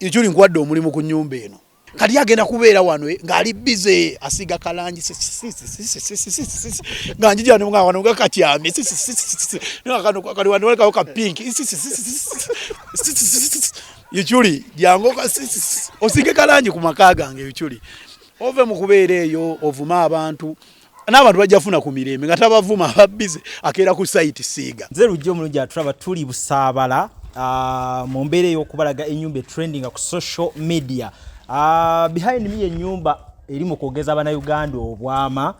Yiino nkwadde omulimu ku nnyumba eno. Kati agenda kubeera wano ng'ali bize asiga kalangi nga njijano nga wano nga katyame kali wano weka ka pink Yiino jango osige kalangi ku maka gange Yiino ove mu kubeera eyo ovuma abantu n'abantu bajjafuna ku mirembe nga tabavuma ababize akeera ku site siiga nze lujja omulungi atulaba tuli busaabala mu mbeera ey'okubalaga ennyumba trending ku social media. Behind me enyumba eri mu kwogeza Bannayuganda obwama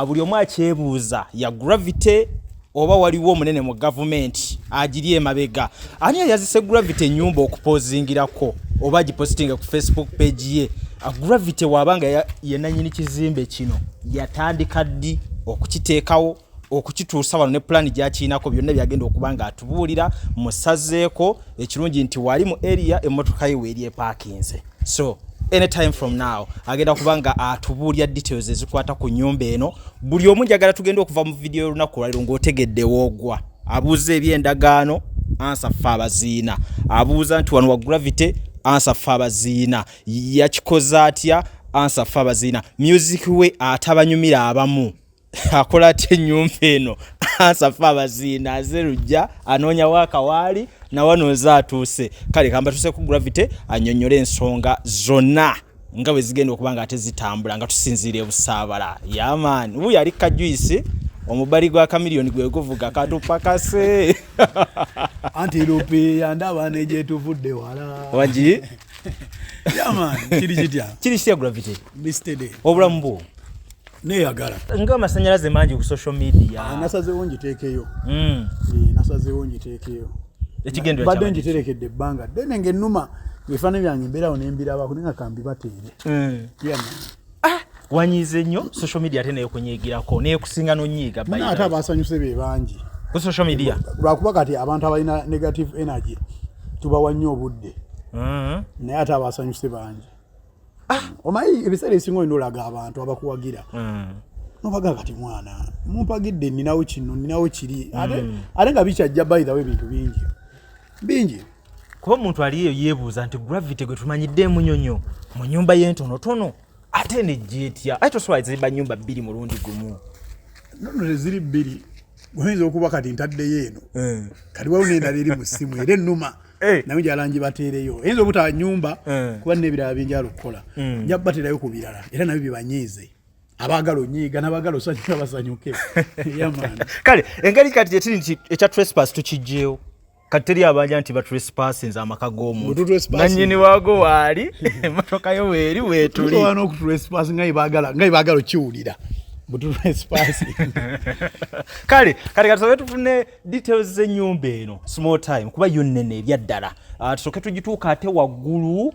buli omu akyebuuza ya gravity oba waliwo omunene mu government agiri emabega ani yazise gravity enyumba okupozingirako oba agipostinga ku Facebook page ye. Gravity wabanga yenanyini kizimbe kino yatandika ddi okukiteekawo okukituusa wano ne plan gyakiinako byonna byagenda okubanga atubuulira musazeeko ekirungi nti wali mu area emmotoka ye weeri eparkinze. So anytime from now agenda kubanga atubuulya details ezikwata ku nyumba eno. Buli omu njagala tugenda okuva mu video olunaku lwaliro ng'otegedde woogwa abuuza ebyendagaano ansa ffe abaziina abuuza nti wano wa gravity ansa ffe abaziina yakikoze atya ansa ffe abaziina music we atabanyumira abamu akola ate ennyumba eno ansa ffe abaziina azerujja anoonya waaka waali nawanooza atuuse. Kale kamba tuuse ku gravity annyonnyole ensonga zonna nga bwe zigenda okuba nga ate zitambula nga tusinziira ebusaabala. Yaman wuyo ali kajuisi omubali gwa kamiliyoni gwe guvuga katupakase antilope yandaba neje tuvudde wala wangi yaman kiri kitya gravity mistede obulamu bwo neyagala nga amasanyalaze mangi ku social media. Nasazeewo ngiteekeyo nasazeewo ngiteekeyo ekigendera badde ngiterekedde ebbanga ddene ng'ennuma ebifaananyi byange mbeerawo nembirawako naye nga kambi bateere wanyize nnyo social media ate nayo kunyiigirako naye kusinga nonyiiga bayina ate abasanyuse be bangi ku social media lwakuba kati abantu abalina negative energy tubawa nnyo obudde naye ate abasanyuse bangi. Omanyi ebiseera ebisinga olina olaga abantu abakuwagira nobaga kati mwana mumpagidde ninawo kino ninawo kiri ate nga bikyajja bayirawo ebintu bingi kuba omuntu aliyo yeebuuza nti gravity gwe tumanyidde emunyonyo mu nyumba y'entonotono ate nejjeetya ate tosobola zimba nnyumba bbiri mulundi gumu. Nono teziri bbiri oyinza okuba kati ntaddeyo eno kati waliwo n'endala eri mu ssimu era ennuma nayo gyalangi bateereyo oyinza obutaba nnyumba kuba n'ebirala binjala okukola nja bateerayo ku birala era nabyo byebanyiize abaagala onyiiga n'abaagala osanyuka basanyuke. Kale engeri kati gyetiri nti ekya trespass tukijjeewo kati teri abanja nti batrespasinze amaka g'omuntu nannyini waago waali emmotoka yo weeri weetuli wano okutrespass nga baagala okiwulira kale katusoke tufune details z'ennyumba eno small time kuba yo nnene ebya ddala tusoke tugituuka ate waggulu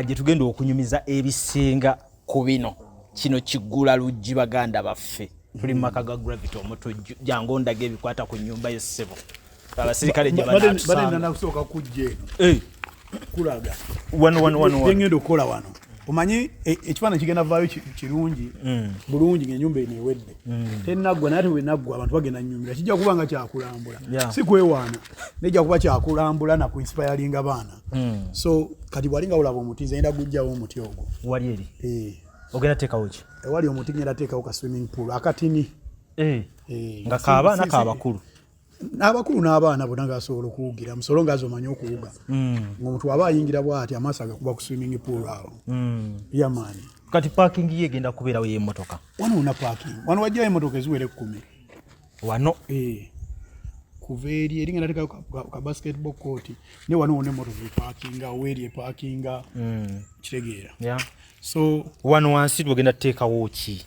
gye tugenda okunyumiza ebisinga ku bino. Kino kiggula luggi baganda baffe tuli mu maka ga gravity omuto jangu ondaga ebikwata ku nnyumba y'essebo abasirikale gye badde nakusooka kujja eno kulaga wano ngenda okukola wano omanyi ekifaananyi kigenda vaayo kirungi bulungi ng'ennyumba eno ewedde tennaggwa naye ate bwenaggwa abantu bagenda nnyumira kijja kuba nga kyakulambula si kwewaana nejja kuba kyakulambula na kuinspiringa baana. So kati bwali nga olaba omuti nze ngenda gujjawo omuti ogwo wali eri ogenda teekawo ki ewali omuti ngenda teekawo ka swimming pool akatini nga k'abaana k'abakulu n'abakulu n'abaana bonna ng'asobola okuwugira musolo ng'azi omanyi okuwuga ng'omuntu aba ayingira bw'ati amaaso agakuba ku swimming pool awo yamaani. Kati parking ye egenda kubeerawo y'emmotoka wano una parking wano wajjayo emmotoka eziwera 10 wano kuva eri ngenda teekayo ka basketball court ne wano wona emmotoka eparkinga weeri eparkinga kitegeera. So wano wansi twegenda tuteekawo ki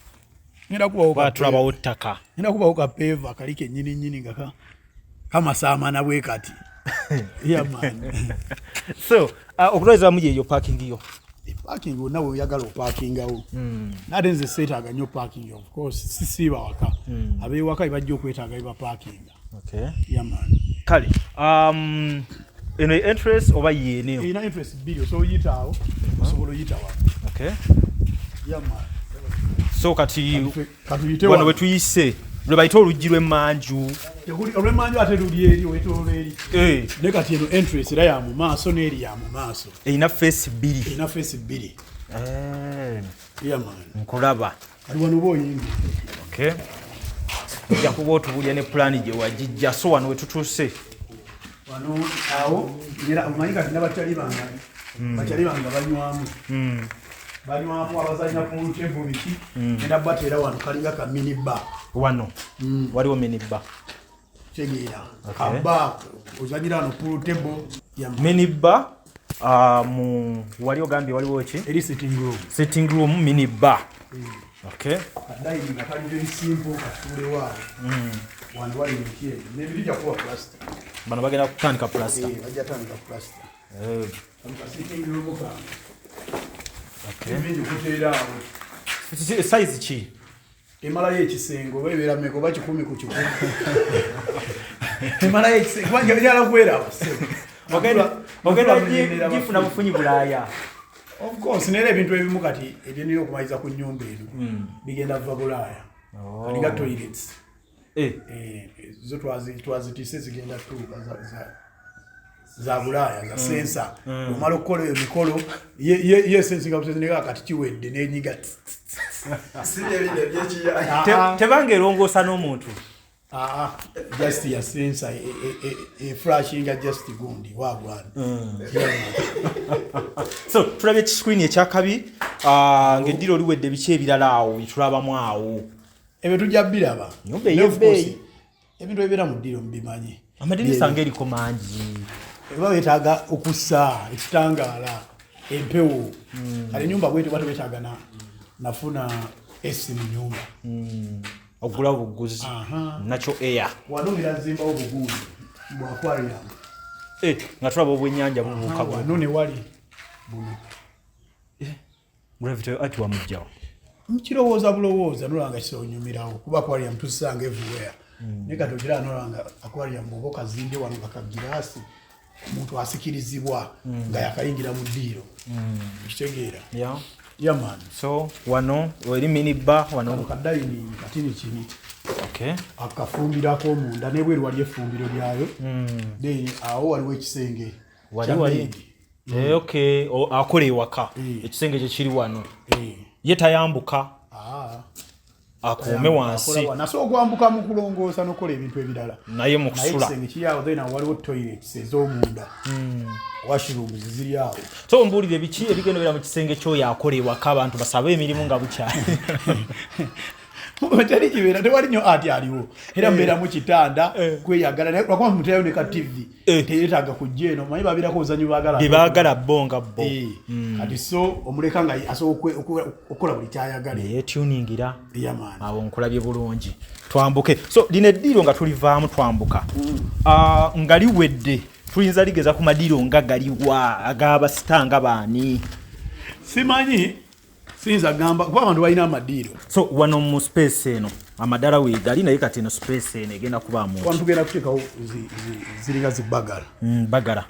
ngenda kubawo tulabawo ttaka ngenda kubawo ka peva kali kennyini nga kamasaamana bwe kati so okulowezaamu yeeyo parking yo parking nawe oyagala opakingawo nate nze seetaaga nnyo parking of course sisiiba waka abeewaka bajja okwetaaga eba parking kale eno interest oba yeene ina interest bbiri so oyitaawo osobola oyitawa so kati wano bwe tuyise lwe bayita oluggi lw'emmanju olw'emmanju ate luli eri wetoola eri ne kati eno entrance era ya mu maaso n'eri ya mu maaso erina feesi bbiri nkulaba ali wano booyingi ojja kuba otubulya ne pulaani gye wagijja so wano wetutuuse wano awo era omanyi kati nabakyali banga banywamu abazanya ku lutembo biki enda bateera wano kalinga ka miniba wano waliwo miniba tegeera kaba ozanyira wano ku lutembo miniba wali ogambye waliwo ki eri sitting room miniba kadayi nga kaliwo ebisimpo katuule waawo wano wali ebikyeri nebirija kuba plasita bano bagenda kutandika plasita bajja tandika plasita sitting room ebingi kuteera awo size ki emalayo ekisenge oba ebeera meka oba 10 ku 10 emalayo ekisenge kubanga ejala kubeera ogenda gifuna bufunyi bulaaya of course neera ebintu ebimu kati ebyenira okumaliza ku nnyumba eno bigenda va bulaaya alinga toilets zo twazitiise zigenda tuuka za bulaaya za sensa omala okukola emikolo ye sensi nga butezineka kati kiwedde nenyiga tebanga erongoosa n'omuntu just ya sensa eflashinga just gundi wagwana so tulabye ekiscreen ekyakabi ng'eddiro liwedde biki ebirala awo bitulabamu awo ebyo tujja biraba nyumba ey'ebbeeyi ebintu ebibeera mu ddiro mubimanyi amadinisa ng'eriko mangi eba beetaaga okussa ekitangaala empewo kale nyumba bwetu bwatu beetaaga nafuna esi mu nyumba ogula buguzi nakyo air wano birazimbawo buguzi bwakwalira nga tulaba obwennyanja bubuuka wano ne wali buno gravity ati wamugjawo mukirowooza bulowooza nolanga kisonyumirawo kuba aquarium tusanga everywhere naye kati ogira nolanga aquarium bwoba okazimbe wano kakagiraasi omuntu asikirizibwa nga yakayingira mu ddiiro kitegeera yaman so wano eri miniba wano kadayini katini kini akafumbirako omunda nebweru wali effumbiro lyayo then awo waliwo ekisenge akola ewaka ekisenge kye kiri wano ye tayambuka akuume wansi nasobola okwambuka mu kulongoosa n'okola ebintu ebirala naye mu kusula ekisenge kiryawo then waliwo toilets ez'omunda washrooms ziri awo so mbuulire biki ebigendera mu kisenge kyoyo akola ewaka abantu basabe emirimu nga bukyali teri kibeera tewali nnyo ati aliwo era mbeera mu kitanda kweyagala naye lwakuba muterayo ne ka tv teyeetaaga kujja eno manyi babirako obuzanyi bebaagala bo nga bo kati so omuleka nga asobola okukola buli kyayagala yetuningira yamaani awo nkulabye bulungi twambuke so lino eddiiro nga tulivaamu twambuka nga liwedde tuyinza ligeza ku madiiro nga galiwa ag'abasitanga baani simanyi sinza gamba kuba abantu balina amadiiro so wano mu space eno amadala weegali naye kati eno space eno egenda kubaamu abantu tugenda kuteekawo ziringa zibagala bagala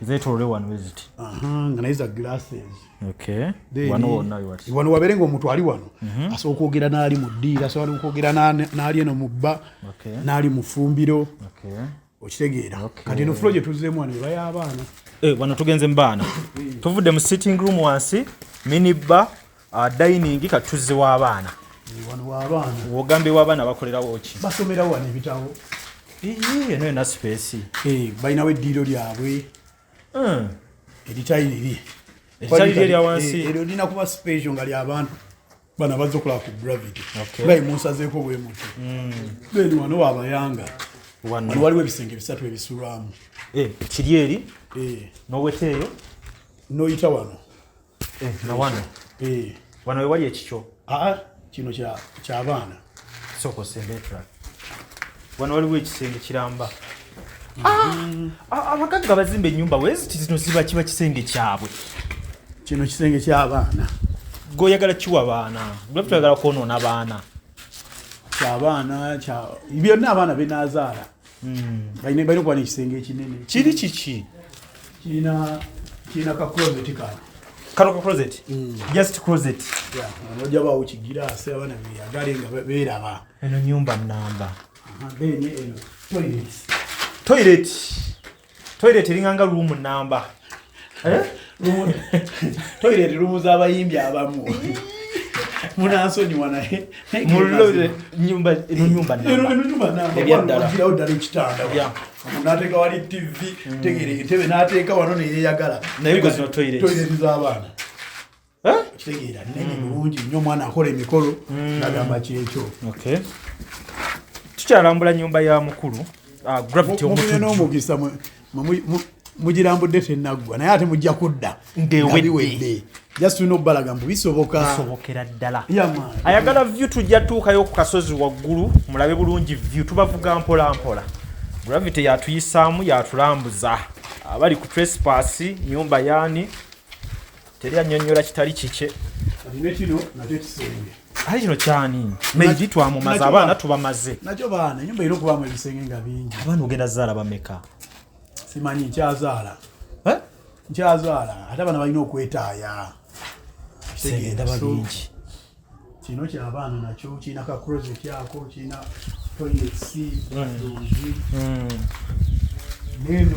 zeetoolole wano weziti nga naye za glasses wano wonna wewati wano wabeere ng'omuntu ali wano asobola okwogera n'ali mu ddiiro asobola okwogera n'ali eno mu bba n'ali mu ffumbiro okitegeera kati eno fulo gye tuzzeemu wano eba y'abaana wano tugenze mu baana tuvudde mu sitting room wansi miniba dining kati tuzze w'abaana wano w'abaana ogambe w'abaana bakolerawo ki basomerawo wano ebitabo eno yonna space balinawo eddiiro lyabwe eritayiriri erya wansi eryo lirina kuba special nga ly'abantu bana bazze okulaba ku gravity bayi munsazeeko bwe muti then wano waabayanga wano waliwo ebisenge bisatu ebisulwamu kiri eri n'oweteeyo n'oyita wano na wano wano we wali ekikyo kino ky'abaana sooka osembeetra wano waliwo ekisenge kiramba abagagga bazimba ennyumba weziti zino ziba kiba kisenge kyabwe kino kisenge ky'abaana g'oyagala kiwa baana gwe tuyagala kwonoona baana kyabaana byonna abaana benaazaala balina okuba n'ekisenge ekinene kiri kiki kirina ka closet kano Kano closet. Just closet. Yeah, unajua ba uchigira ase abana biyagale nga beeraba. Eno nyumba namba. Benye eno Toilet eringanga room namba. Toilet room z'abayimbi abamu. Munansonyi wanahe. Mulole nyumba namba. Ebyaddala. Gira odala ekitanda. Yeah. Unateeka wali TV, tegere entebe n'ateeka wano ne yeeyagala. Naye go zino toilet. Toilet z'abaana. Kitegeera nnene bulungi nnyo omwana akola emikolo n'agamba kyekyo. Okay. Tukyalambula nyumba ya mukulu. Gravity omutujju. N'omugisa mugirambudde tennaggwa naye ate mujja kudda. Ngewedde. Just tulina obbalaga mbu bisoboka. Bisobokera ddala. Ayagala view tujja tuukayo ku kasozi waggulu mulabe bulungi view tubavuga mpola mpola. Gravity yatuyisaamu yatulambuza. Abali ku trespass nyumba yani teri annyonnyola kitali kike. Kino nakyo kisenge. Ali kino kyani? Maybe twamumaze abaana tubamaze. Nakyo baana ennyumba erina okubaamu ebisenge nga bingi. Abaana ogenda zaala bameka? Simanyi nkyazaala. Nkyazaala ate abaana balina okwetaaya. Ndaba bingi. Kino ky'abaana nakyo kirina ka closet yako kirina toilet seat adungi.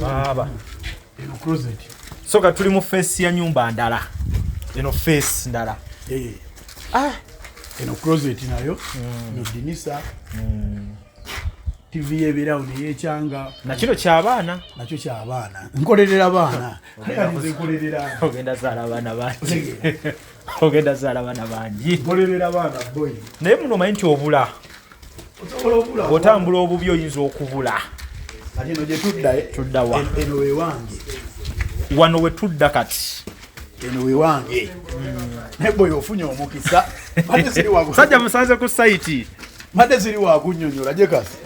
Baba. Eno closet. Soka tuli mu face ya nyumba ndala. Eno face ndala. Eno closet nayo. No dinisa. TV ebirawundi yekyanga. Nakino ky'abaana. Nakyo ky'abaana. Nkolerera abaana. Kale nkolerera. Ogenda zaala abaana bangi. Ogenda zaala abaana bangi. Nkolerera abaana boy. Naye muno omanyi nti obula. Otambula obubi oyinza okubula. Kati eno gye tudda wa? Eno we wange. Wano we tudda kati. Eno we wange. Naye boy ofunye omukisa. Mate ziri wagu. Sajja musanze ku site. Mate ziri wagu nnyonnyola gye kasi.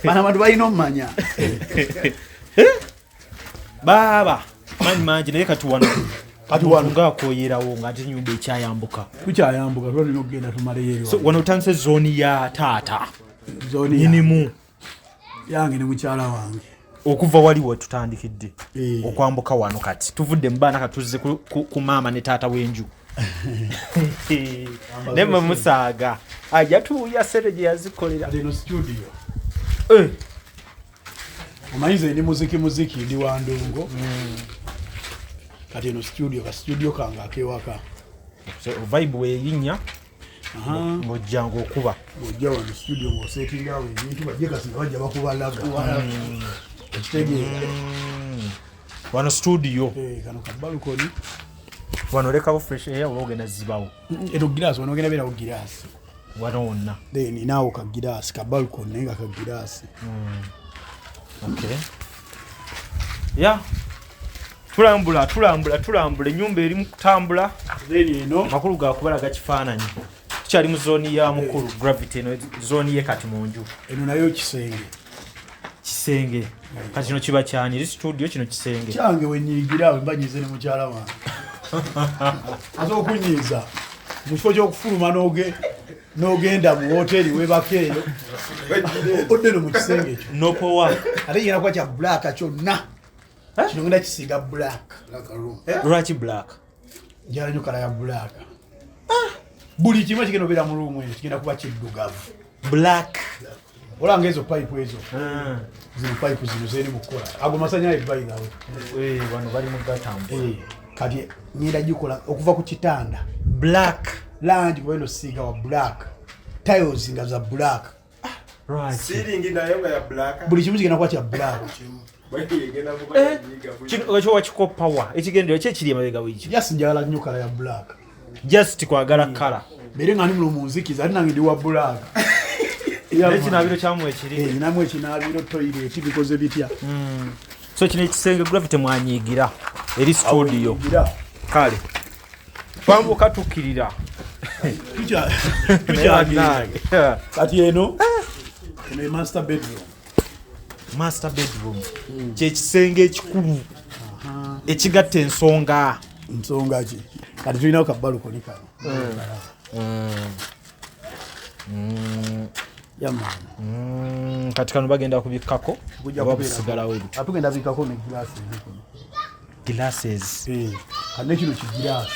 Bana bantu balina omumanya. Baba. Manyi naye kati wano. Kati wano ng'akoyerawo ng'ate nyumba ekyayambuka. Tukyayambuka tulina okugenda tumaleyo eri. So wano otandise zooni ya taata. Zooni nyinimu. Yange ne mukyala wange. Okuva wali we tutandikidde. Okwambuka wano kati. Tuvudde mu baana kati tuzze ku maama ne taata w'enju. Ne musaaga. Ajja tuuya ssente gye yazikolera. Kati eno studio. Omanyize ndi muziki ndi wa ndongo. Kati eno studio ka studio kange akewaka. So vibe weeyinnya. Ng'ojja ng'okuba. Ng'ojja wano studio ng'osetingawo ebintu bajje kasi nga bajja bakubalaga. Ekitegeera. Wano studio. Kano ka balcony. Wano lekawo fresh air oba ogenda zibawo. Eno giraasi wano ogenda beerawo giraasi. Wano wonna. Then naawo ka giraasi ka balcony naye nga ka giraasi. Okay. Yeah. Tulambula ennyumba eri mu kutambula. Then eno makulu ga kubalaga kifaananyi. Tukyali mu zooni ya mukulu Gravity eno zooni ye kati mu nju. Eno nayo kisenge. Kati kino kiba kyani eri studio kino kisenge. Kyange wenyigira we mbanyize ne mukyala wange. Azo okunyiza. Mu kifo ky'okufuluma n'ogenda mu hoteri webakeeyo. Odde no mu kisenge ekyo. Nopowa. Ate yina kwa kya black kyonna. Kino ngenda kisiiga black. Lwaki black? Njala nnyo kala ya black. Buli kimu kigenda obeera mu ruumu eyo kigenda kuba kiddugavu. Black. Olanga ezo pipe ezo. Zino pipe zino zeri mukola. Ago masannyalaze bayigawo. Wano bali mu gatambu. Kati ngenda gikola okuva ku kitanda. Black. Land bweno siga wa black. Tiles nga za black. Right. Ceiling nayo ya black. Buli kimu kigenda kuba kya black. Kino wakiko power. Ekigendero kiri emabega w'ekyo. Just njagala nnyo kala ya black. Just kwagala kala. Bere nga ndi mu nzikiza ate nange ndi wa black. Ekinaabiro kyamu ekiri. Namu ekinaabiro toilet bikoze bitya. So kino ekisenge Gravity mwanyiigira eri studio. Kale. Twambuka tukkirira. Kati eno master bedroom. Master bedroom. Kyekisenge ekikulu. Ekigatta ensonga. Nsonga ki? Kati tulinawo ka balcony kano. Kati kano bagenda kubikkako oba busigalawo ebyo. Atugenda bikako ne glasses. Glasses. kane kino kigiraasi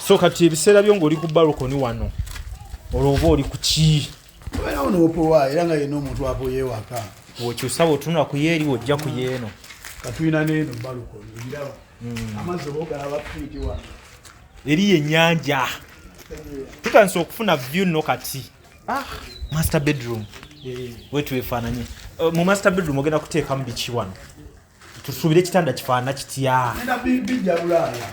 so kati ebiseera byo ng'oli ku balukoni wano olwoba oli ku ki obeerawo n'opowa era nga yenna omuntu apoye ewaka bw'okyusa bw'otunula ku yeeri wojja ku yeeno katulina n'eno balukoni ogiraba amazzi oba ogalaba fiiti wano eri yennyanja tutandise okufuna view nno kati master bedroom wetu efaananye mu master bedroom ogenda kuteekamu biki wano tusuubire ekitanda kifaanana kitya enda bijja bulaaya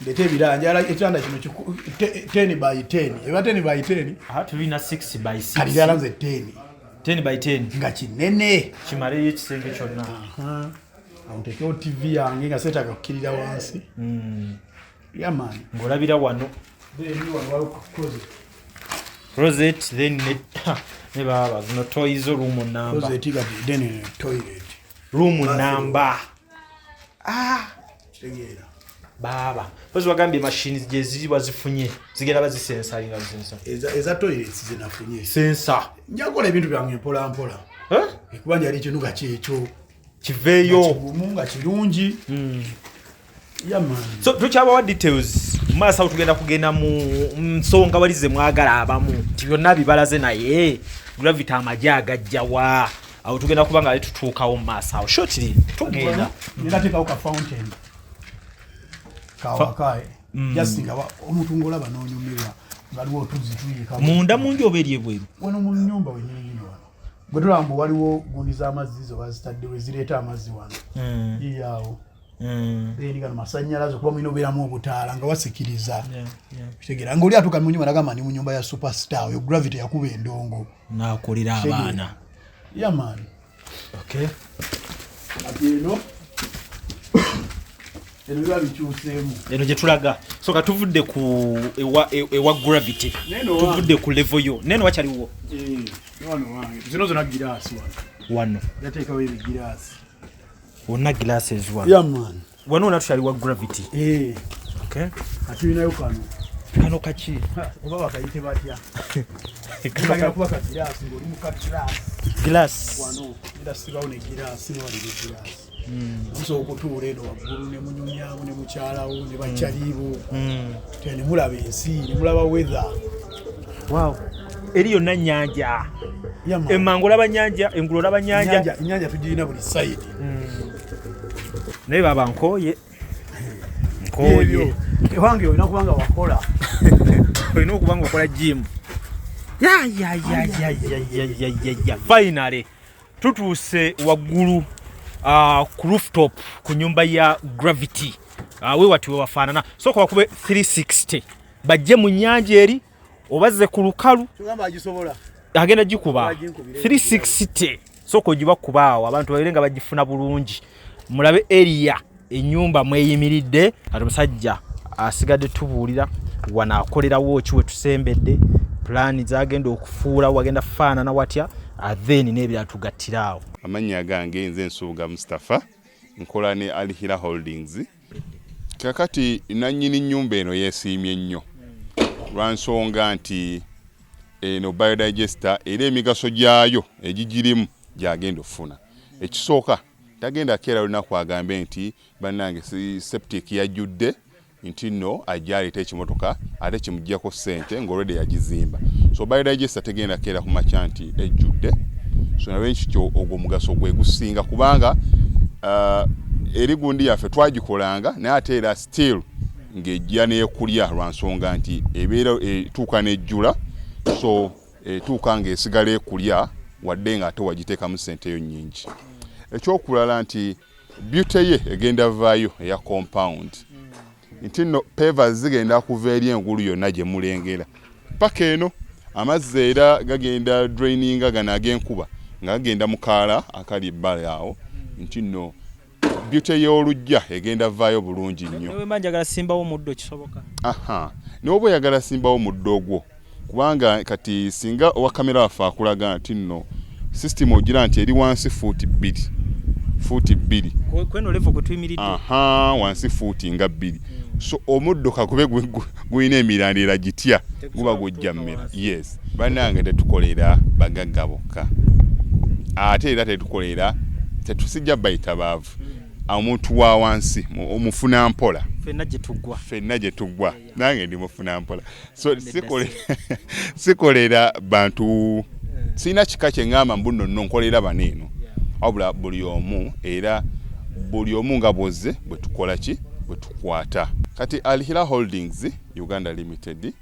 ndete ebiranja ekitanda kino 10 by 10 eba 10 by 10 tulina 6 by 6 kalidala nze 10 by 10 nga kinene kimaleyo ekisenge kyonna amuteekeo tv yange nga seetaaga kukkirira wansi yamaani ng'olabira wano closet then ne baba zino toys room number toilet room number kitegeera baba pozi wagambye machines gye ziri wazifunye zigenda bazisensalinga eza toilets zinafunye sensa njakola ebintu byange mpola ekubanja yali ekinuga kyekyo kiveeyo nga kirungi yamaani so tukyabawa details maaso awo tugenda kugenda mu nsonga walize mwagala abamu nti byonna bibalaze naye gravity amagye agajjawa awo tugenda kuba nga tutuukawo mu maaso awo shortly tugenda erateekawo ka fountain kawakae jasinga omuntu ng'olaba n'onyumirwa waliwo otuzi tuyika munda mungi oba eri ebweru wano mu nnyumba wenyininyini wano bwe tulamba waliwo gundi z'amazzi zo bazitaddewo ezireeta amazzi wano yiyaawo eri gano masannyalaze kuba mulina obeeramu obutaala nga wasikiriza kitegeera ng'oli atuuka mu nyumba nagamba ndi mu nyumba ya superstar oyo gravity yakuba endongo n'akolera abaana yamaani ati eno biba bikyuseemu eno gye tulaga so ka tuvudde ku ewa gravity tuvudde ku level yo neno wakyaliwo wano wange zino zona giraasi wano yateekawo ebigiraasi wonna glasses wano wano wona tukyaliwa gravity atulinayo kano kaki oba bakayite batya kagenda kuba kagiraasi ng'oli mu glass wano era sibawo ne giraasi newalira egiraasi omusooka okutuula eno waggulu ne munyumyamu ne mukyalawo ne bakyaliibo te ne mulaba ensi ne mulaba weather eri yonna nnyanja emmango olaba nnyanja engulu olaba nnyanja ennyanja tugirina buli sayidi naye baba nkooye ewange olina okuba nga wakola olina okuba nga okola jimu finally tutuuse waggulu ku rooftop ku nyumba ya gravity wewati wewafaanana sooka wakube 360 bajje mu nnyanja eri obazze ku lukalu agenda gikuba 360 sooka ogiba kubaawo abantu babire nga bagifuna bulungi mulabe area ennyumba mweyimiridde ati omusajja asigadde tubuulira wanaakolerawo ki we tusembedde pulaani zagenda okufuula wagenda faanana watya then n'ebirala tugattira awo amannya gange nze Nsuuga Mustafa nkola ne Alihira Holdings kakati nannyini nnyumba eno yeesiimye nnyo lwa nsonga nti eno biodigester era emigaso gyayo egigirimu gyagenda okufuna ekisooka tagenda keera lunaku agambe nti bannange septic yajjudde nti nno ajja aleeta ekimotoka ate kimuggyako ssente ng'olwedde yagizimba so biodigester tegenda keera ku makya nti ejjudde so nawe nkikyo ogwo mugaso gwe gusinga kubanga eri gundi yaffe twagikolanga naye ate era still ng'ejja n'ekulya lwa nsonga nti ebeera etuuka n'ejjula so etuuka ng'esigala ekulya wadde ng'ate wagiteekamu ssente yo nnyingi ekyokulala nti beauty ye egenda vaayo eya compound nti nno pavers zigenda kuva eri engulu yonna gye mulengera paka eno amazzi era gagenda draininga gano ag'enkuba nga gagenda mu kaala akali ebbali awo nti nno beauty y'olujja egenda vaayo bulungi nnyo newe njagala simbawo muddo kisoboka n'oba oyagala simbawo muddo ogwo kubanga kati singa owa kamera waffe akulaga nti nno system ogira nti eri wansi fuuti 2 kweno level kwe tuyimiridde wansi fuuti nga 2 so omuddo kakube gulina emirandira gitya guba gujja mmera yes bannange tetukolera bagagga bokka ate era tetukolera tetusijja bayita baavu omuntu wa wansi omufuna mpola ffenna gye tuggwa nange ndi mufuna mpola so sikolera bantu sina kika kye ngamba mbuno nno nkolera baneeno wabula buli omu era buli omu nga bwozze bwe tukola ki bwe tukwata kati Alihira Holdings Uganda Limited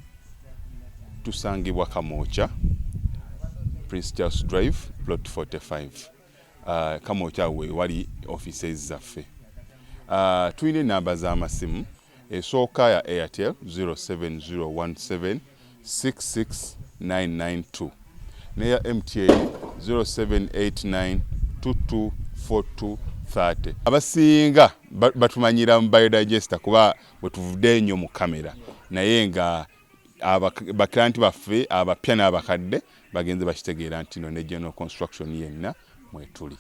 tusangibwa Kamoocha Prince Charles Drive plot 45 Kamoocha we wali offices zaffe tuyina namba z'amasimu esooka ya Airtel 07017669992 neya MTN 0789224230 abasinga batumanyira mu biodigester kuba bwe tuvudde nnyo mu kamera naye nga baklanti baffe abapya n'abakadde bagenze bakitegeera nti no ne general construction yenna mwetuli